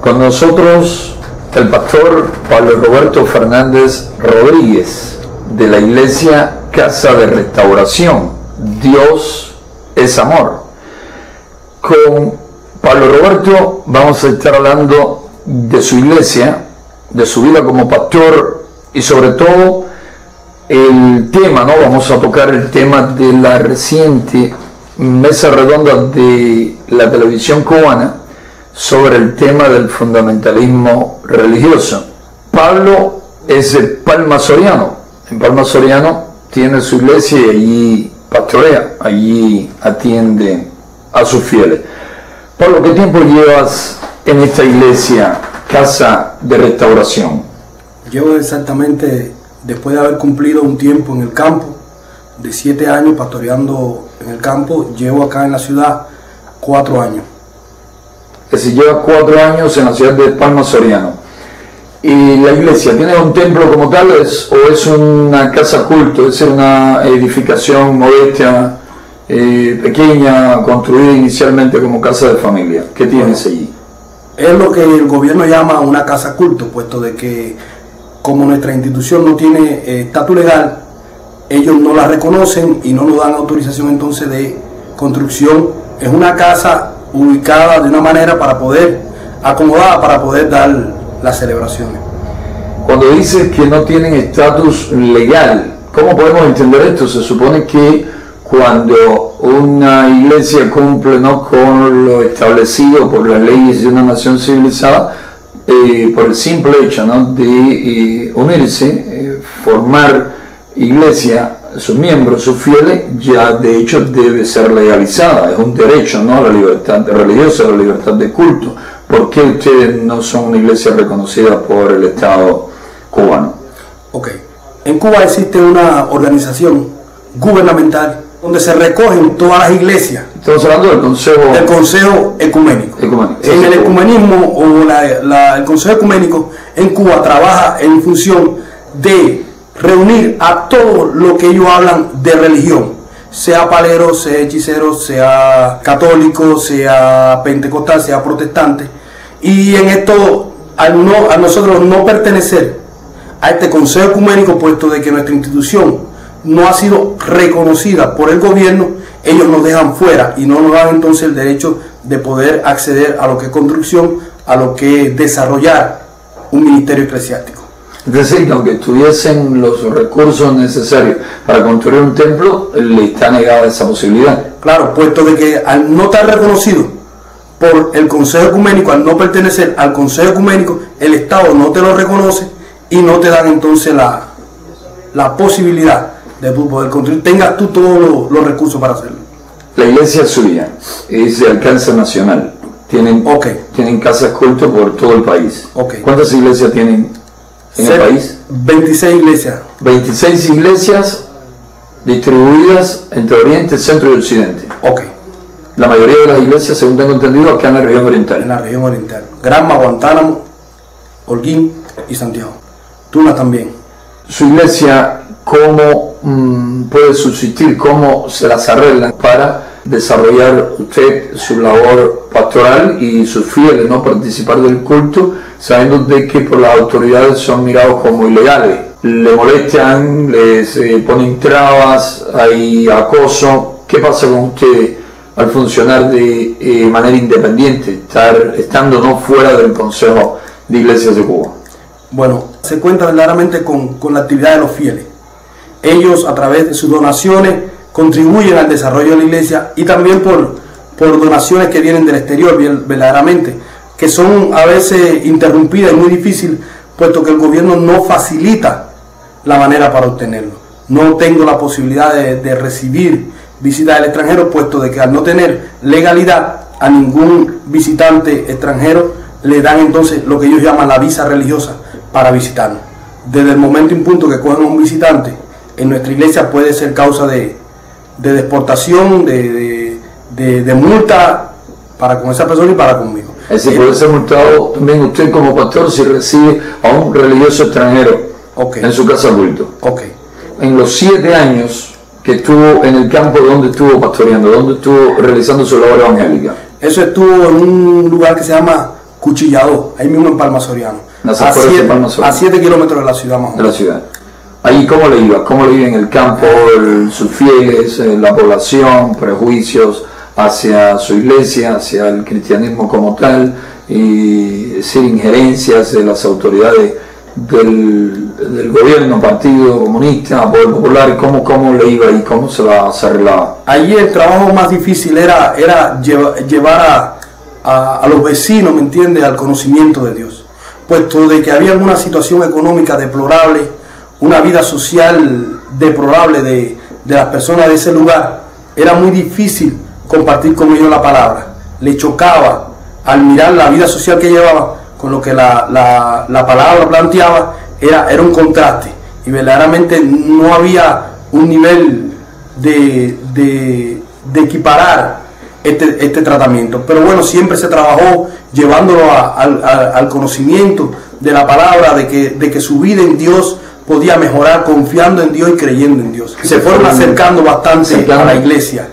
Con nosotros el pastor Pablo Roberto Fernández Rodríguez de la iglesia Casa de Restauración, Dios es Amor. Con Pablo Roberto vamos a estar hablando de su iglesia, de su vida como pastor y sobre todo el tema, ¿no? Vamos a tocar el tema de la reciente mesa redonda de la televisión cubana sobre el tema del fundamentalismo religioso. Pablo es de Palma Soriano. En Palma Soriano tiene su iglesia y allí pastorea, allí atiende a sus fieles. Pablo, ¿qué tiempo llevas en esta iglesia, Casa de Restauración? Llevo exactamente, después de haber cumplido un tiempo en el campo, de 7 años pastoreando en el campo, llevo acá en la ciudad 4 años. Que si lleva 4 años en la ciudad de Palma Soriano. ¿Y la iglesia tiene un templo como tal o es una casa culto? ¿Es una edificación modesta, pequeña, construida inicialmente como casa de familia? ¿Qué tienes allí? Es lo que el gobierno llama una casa culto, puesto de que como nuestra institución no tiene estatus legal, ellos no la reconocen y no nos dan autorización entonces de construcción. Es una casa ubicada de una manera para poder, acomodada para poder dar las celebraciones. Cuando dices que no tienen estatus legal, ¿cómo podemos entender esto? Se supone que cuando una iglesia cumple, ¿no?, con lo establecido por las leyes de una nación civilizada, por el simple hecho, ¿no?, de unirse, formar iglesia, sus miembros, sus fieles, ya de hecho debe ser legalizada, es un derecho, ¿no?, la libertad religiosa, la libertad de culto. ¿Por qué ustedes no son una iglesia reconocida por el Estado cubano? Ok. En Cuba existe una organización gubernamental donde se recogen todas las iglesias. Estamos hablando del Consejo... Del Consejo Ecuménico. En el ecumenismo o el Consejo Ecuménico en Cuba trabaja en función de reunir a todo lo que ellos hablan de religión, sea palero, sea hechicero, sea católico, sea pentecostal, sea protestante. Y en esto, a nosotros no pertenecer a este Consejo Ecuménico, puesto de que nuestra institución no ha sido reconocida por el gobierno, ellos nos dejan fuera y no nos dan entonces el derecho de poder acceder a lo que es construcción, a lo que es desarrollar un ministerio eclesiástico. Es decir, que aunque tuviesen los recursos necesarios para construir un templo, le está negada esa posibilidad. Claro, puesto de que al no estar reconocido por el Consejo Ecuménico, al no pertenecer al Consejo Ecuménico, el Estado no te lo reconoce y no te dan entonces la posibilidad de poder construir, tengas tú todos los recursos para hacerlo. La iglesia suya es de alcance nacional. Tienen casas culto por todo el país. ¿Cuántas iglesias tienen en el país? 26 iglesias. 26 iglesias distribuidas entre Oriente, Centro y Occidente. La mayoría de las iglesias, según tengo entendido, acá en la región oriental. En la región oriental. Granma, Guantánamo, Holguín y Santiago. Tuna también. Su iglesia, ¿cómo puede subsistir? ¿Cómo se las arreglan para desarrollar usted su labor pastoral y sus fieles, no participar del culto, sabiendo de que por las autoridades son mirados como ilegales? Le molestan, les ponen trabas, hay acoso. ¿Qué pasa con usted al funcionar de manera independiente, estando no fuera del Consejo de Iglesias de Cuba? Bueno, se cuenta verdaderamente con la actividad de los fieles. Ellos, a través de sus donaciones, contribuyen al desarrollo de la iglesia y también por donaciones que vienen del exterior, verdaderamente, que son a veces interrumpidas y muy difíciles, puesto que el gobierno no facilita la manera para obtenerlo. No tengo la posibilidad de recibir visitas del extranjero, puesto de que al no tener legalidad a ningún visitante extranjero le dan entonces lo que ellos llaman la visa religiosa para visitarnos. Desde el momento en punto que cogen a un visitante en nuestra iglesia puede ser causa de deportación, de multa para con esa persona y para conmigo. Es decir, puede ser multado también usted como pastor si recibe a un religioso extranjero en su casa culto. En los 7 años que estuvo en el campo, ¿dónde estuvo pastoreando? ¿Dónde estuvo realizando su labor evangélica? Eso estuvo en un lugar que se llama Cuchilladó, ahí mismo en Palma Soriano, a 7 kilómetros de la ciudad más o menos. De la ciudad. Ahí, ¿cómo le iba? ¿Cómo le iba en el campo, sus fieles, la población, prejuicios hacia su iglesia, hacia el cristianismo como tal, y decir, injerencias de las autoridades del gobierno, Partido Comunista, Poder Popular? ¿Cómo le iba y cómo se arreglaba? Allí el trabajo más difícil era llevar a los vecinos, ¿me entiendes?, al conocimiento de Dios, puesto de que había una situación económica deplorable, una vida social deplorable de las personas de ese lugar. Era muy difícil compartir con ellos la palabra, le chocaba al mirar la vida social que llevaba con lo que la palabra planteaba, era un contraste, y verdaderamente no había un nivel de equiparar este tratamiento. Pero bueno, siempre se trabajó llevándolo al conocimiento de la palabra, de que su vida en Dios podía mejorar, confiando en Dios y creyendo en Dios. Se fueron acercando bastante a la iglesia,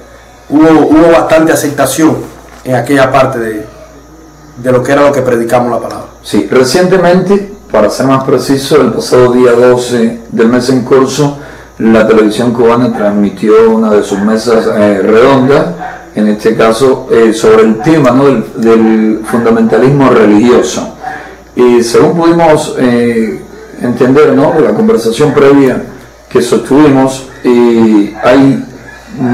hubo bastante aceptación en aquella parte de lo que era lo que predicamos la palabra. Sí, recientemente, para ser más preciso, el pasado día 12 del mes en curso, la televisión cubana transmitió una de sus mesas redondas, en este caso sobre el tema, ¿no?, del fundamentalismo religioso. Y según pudimos entender, ¿no?, de la conversación previa que sostuvimos, hay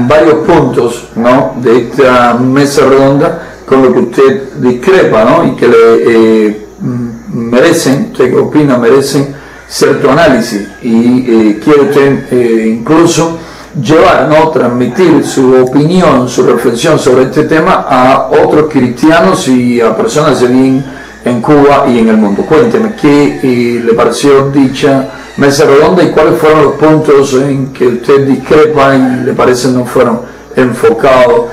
varios puntos, ¿no?, de esta mesa redonda con lo que usted discrepa, ¿no?, y que le merecen, ¿usted qué opina?, merecen cierto análisis, y quiere usted incluso llevar, ¿no?, transmitir su opinión, su reflexión sobre este tema a otros cristianos y a personas en Cuba y en el mundo. Cuénteme, ¿qué le pareció dicha mesa redonda y cuáles fueron los puntos en que usted discrepa y le parece no fueron enfocados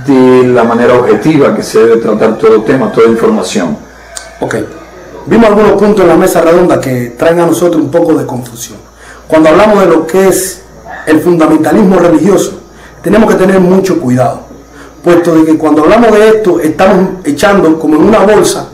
de la manera objetiva que se debe tratar todo tema, toda información? Ok, vimos algunos puntos en la mesa redonda que traen a nosotros un poco de confusión. Cuando hablamos de lo que es el fundamentalismo religioso, tenemos que tener mucho cuidado, puesto de que cuando hablamos de esto estamos echando como en una bolsa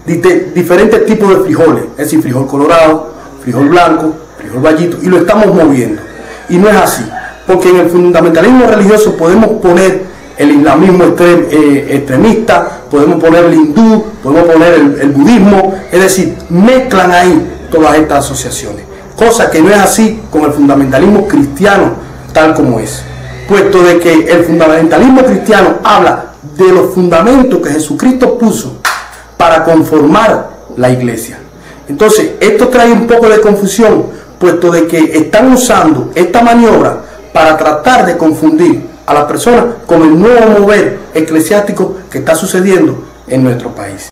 diferentes tipos de frijoles, es decir, frijol colorado, frijol blanco, frijol vallito, y lo estamos moviendo. Y no es así, porque en el fundamentalismo religioso podemos poner el islamismo extremista, podemos poner el hindú, podemos poner el budismo, es decir, mezclan ahí todas estas asociaciones, cosa que no es así con el fundamentalismo cristiano tal como es, puesto de que el fundamentalismo cristiano habla de los fundamentos que Jesucristo puso para conformar la iglesia. Entonces, esto trae un poco de confusión, puesto de que están usando esta maniobra para tratar de confundir a las personas con el nuevo mover eclesiástico que está sucediendo en nuestro país.